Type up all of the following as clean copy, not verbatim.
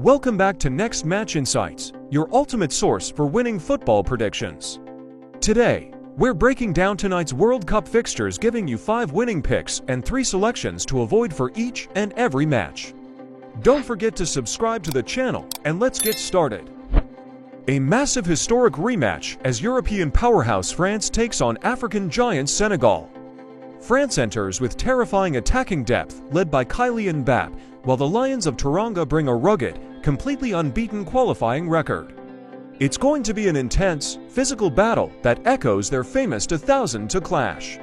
Welcome back to Next Match Insights, your ultimate source for winning football predictions. Today, we're breaking down tonight's World Cup fixtures, giving you 5 winning picks and 3 selections to avoid for each and every match. Don't forget to subscribe to the channel, and let's get started. A massive historic rematch as European powerhouse France takes on African giant Senegal. France enters with terrifying attacking depth led by Kylian Mbappé, while the Lions of Teranga bring a rugged, completely unbeaten qualifying record. It's going to be an intense, physical battle that echoes their famous 2000 to clash.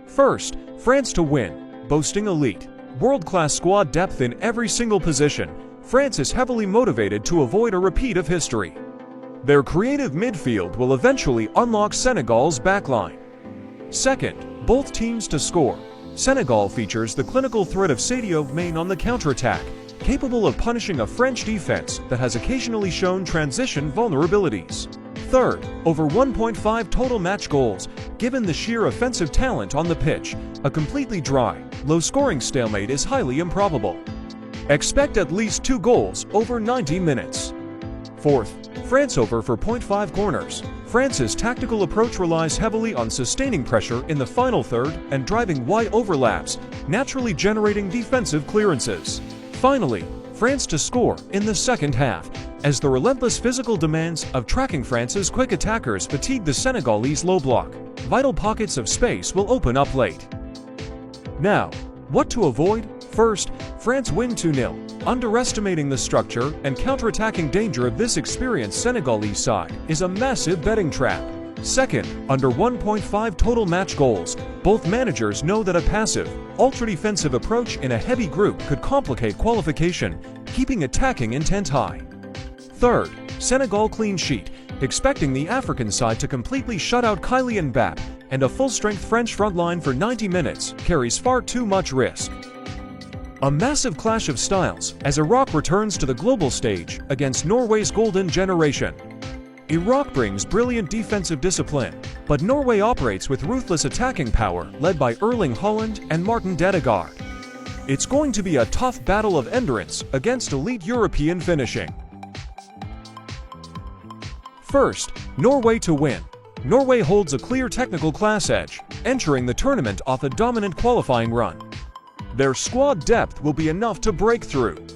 First, France to win. Boasting elite, world-class squad depth in every single position, France is heavily motivated to avoid a repeat of history. Their creative midfield will eventually unlock Senegal's backline. Second, both teams to score. Senegal features the clinical threat of Sadio Mane on the counterattack, capable of punishing a French defense that has occasionally shown transition vulnerabilities. Third, over 1.5 total match goals. Given the sheer offensive talent on the pitch, a completely dry, low-scoring stalemate is highly improbable. Expect at least 2 goals over 90 minutes. Fourth, France over for 0.5 corners. France's tactical approach relies heavily on sustaining pressure in the final third and driving wide overlaps, naturally generating defensive clearances. Finally, France to score in the second half, as the relentless physical demands of tracking France's quick attackers fatigue the Senegalese low block. Vital pockets of space will open up late. Now, what to avoid? First, France win 2-0. Underestimating the structure and counterattacking danger of this experienced Senegalese side is a massive betting trap. Second, under 1.5 total match goals. Both managers know that a passive, ultra-defensive approach in a heavy group could complicate qualification, keeping attacking intent high. Third, Senegal clean sheet. Expecting the African side to completely shut out Kylian Mbappé and a full-strength French front line for 90 minutes carries far too much risk. A massive clash of styles as Iraq returns to the global stage against Norway's golden generation. Iraq brings brilliant defensive discipline, but Norway operates with ruthless attacking power led by Erling Haaland and Martin Ødegaard. It's going to be a tough battle of endurance against elite European finishing. First, Norway to win. Norway holds a clear technical class edge, entering the tournament off a dominant qualifying run. Their squad depth will be enough to break through.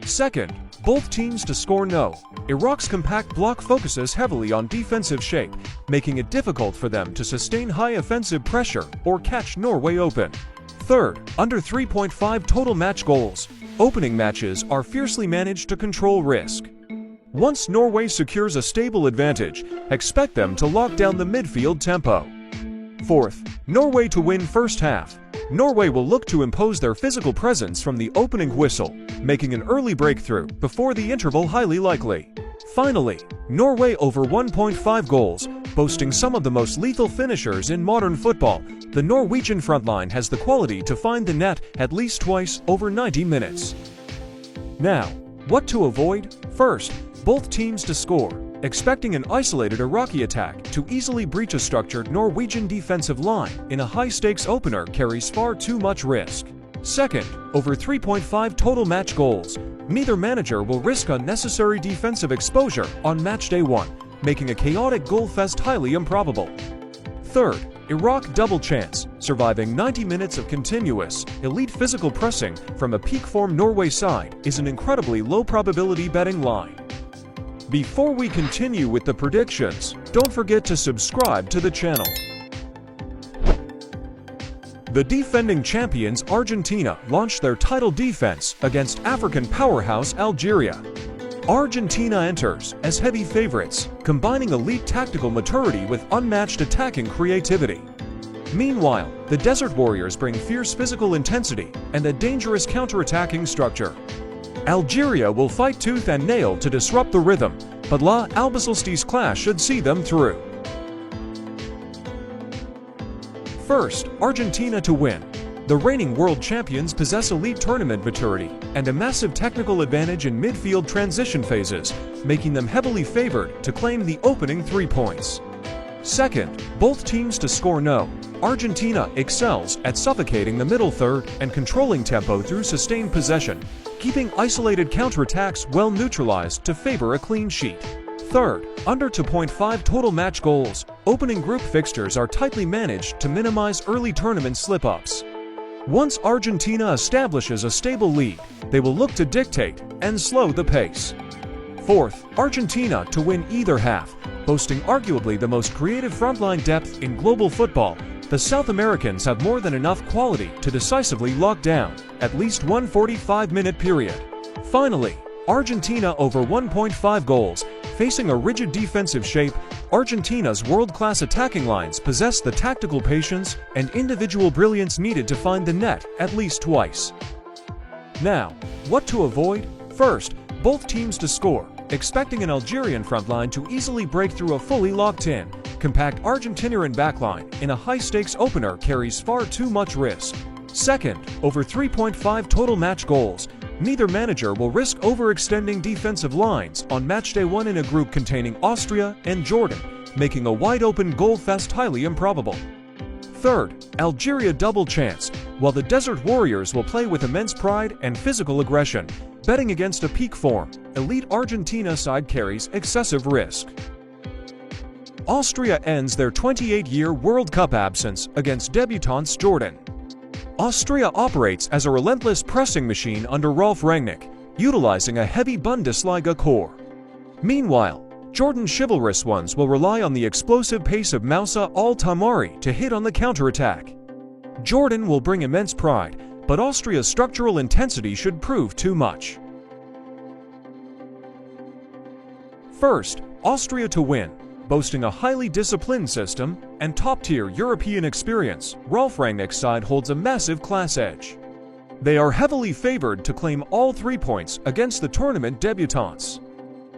Second, both teams to score no. Iraq's compact block focuses heavily on defensive shape, making it difficult for them to sustain high offensive pressure or catch Norway open. Third, under 3.5 total match goals. Opening matches are fiercely managed to control risk. Once Norway secures a stable advantage, expect them to lock down the midfield tempo. Fourth, Norway to win first half. Norway will look to impose their physical presence from the opening whistle, making an early breakthrough before the interval highly likely. Finally, Norway over 1.5 goals. Boasting some of the most lethal finishers in modern football, the Norwegian frontline has the quality to find the net at least twice over 90 minutes. Now, what to avoid? First, both teams to score. Expecting an isolated Iraqi attack to easily breach a structured Norwegian defensive line in a high-stakes opener carries far too much risk. Second, over 3.5 total match goals. Neither manager will risk unnecessary defensive exposure on match day 1, making a chaotic goal fest highly improbable. Third, Iraq double chance. Surviving 90 minutes of continuous, elite physical pressing from a peak form Norway side is an incredibly low probability betting line. Before we continue with the predictions, don't forget to subscribe to the channel. The defending champions Argentina launched their title defense against African powerhouse Algeria. Argentina enters as heavy favorites, combining elite tactical maturity with unmatched attacking creativity. Meanwhile, the Desert Warriors bring fierce physical intensity and a dangerous counterattacking structure. Algeria will fight tooth and nail to disrupt the rhythm, but La Albiceleste's clash should see them through. First, Argentina to win. The reigning world champions possess elite tournament maturity and a massive technical advantage in midfield transition phases, making them heavily favored to claim the opening 3 points. Second, both teams to score no. Argentina excels at suffocating the middle third and controlling tempo through sustained possession, keeping isolated counterattacks well neutralized to favor a clean sheet. Third, under 2.5 total match goals. Opening group fixtures are tightly managed to minimize early tournament slip-ups. Once Argentina establishes a stable lead, they will look to dictate and slow the pace. Fourth, Argentina to win either half. Boasting arguably the most creative frontline depth in global football, the South Americans have more than enough quality to decisively lock down at least one 45-minute period. Finally, Argentina over 1.5 goals. Facing a rigid defensive shape, Argentina's world-class attacking lines possess the tactical patience and individual brilliance needed to find the net at least twice. Now, what to avoid? First, both teams to score. Expecting an Algerian frontline to easily break through a fully locked-in, compact Argentinian backline in a high-stakes opener carries far too much risk. Second, over 3.5 total match goals. Neither manager will risk overextending defensive lines on matchday 1 in a group containing Austria and Jordan, making a wide-open goal fest highly improbable. Third, Algeria double chance. While the Desert Warriors will play with immense pride and physical aggression, betting against a peak form, elite Argentina side carries excessive risk. Austria ends their 28-year World Cup absence against debutants Jordan. Austria operates as a relentless pressing machine under Ralf Rangnick, utilizing a heavy Bundesliga core. Meanwhile, Jordan's chivalrous ones will rely on the explosive pace of Moussa Al-Tamari to hit on the counterattack. Jordan will bring immense pride, but Austria's structural intensity should prove too much. First, Austria to win. Boasting a highly disciplined system and top-tier European experience, Ralf Rangnick's side holds a massive class edge. They are heavily favored to claim all 3 points against the tournament debutants.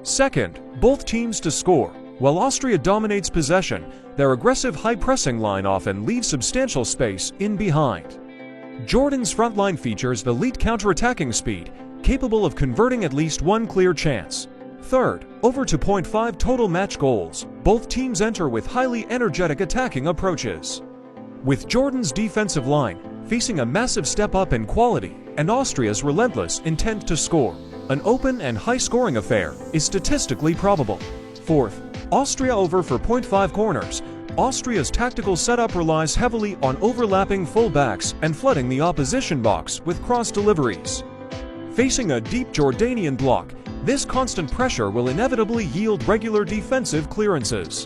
Second, both teams to score. While Austria dominates possession, their aggressive high-pressing line often leaves substantial space in behind. Jordan's frontline features elite counter-attacking speed, capable of converting at least one clear chance. Third, over 2.5 total match goals. Both teams enter with highly energetic attacking approaches. With Jordan's defensive line facing a massive step up in quality and Austria's relentless intent to score, an open and high-scoring affair is statistically probable. Fourth, Austria over for 0.5 corners. Austria's tactical setup relies heavily on overlapping full-backs and flooding the opposition box with cross deliveries. Facing a deep Jordanian block, this constant pressure will inevitably yield regular defensive clearances.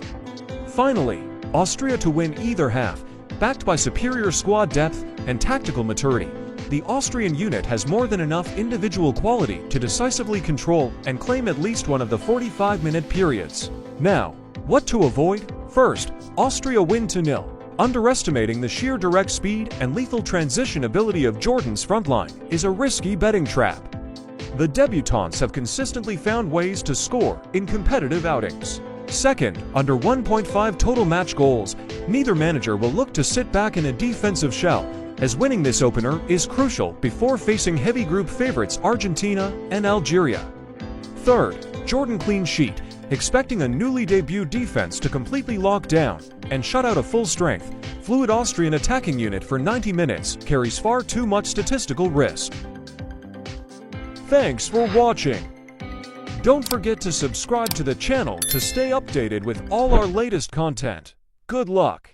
Finally, Austria to win either half. Backed by superior squad depth and tactical maturity, the Austrian unit has more than enough individual quality to decisively control and claim at least one of the 45-minute periods. Now, what to avoid? First, Austria win 2-0. Underestimating the sheer direct speed and lethal transition ability of Jordan's frontline is a risky betting trap. The debutants have consistently found ways to score in competitive outings. Second, under 1.5 total match goals, neither manager will look to sit back in a defensive shell, as winning this opener is crucial before facing heavy group favorites Argentina and Algeria. Third, Jordan clean sheet, expecting a newly debuted defense to completely lock down and shut out a full-strength, fluid Austrian attacking unit for 90 minutes carries far too much statistical risk. Thanks for watching. Don't forget to subscribe to the channel to stay updated with all our latest content. Good luck.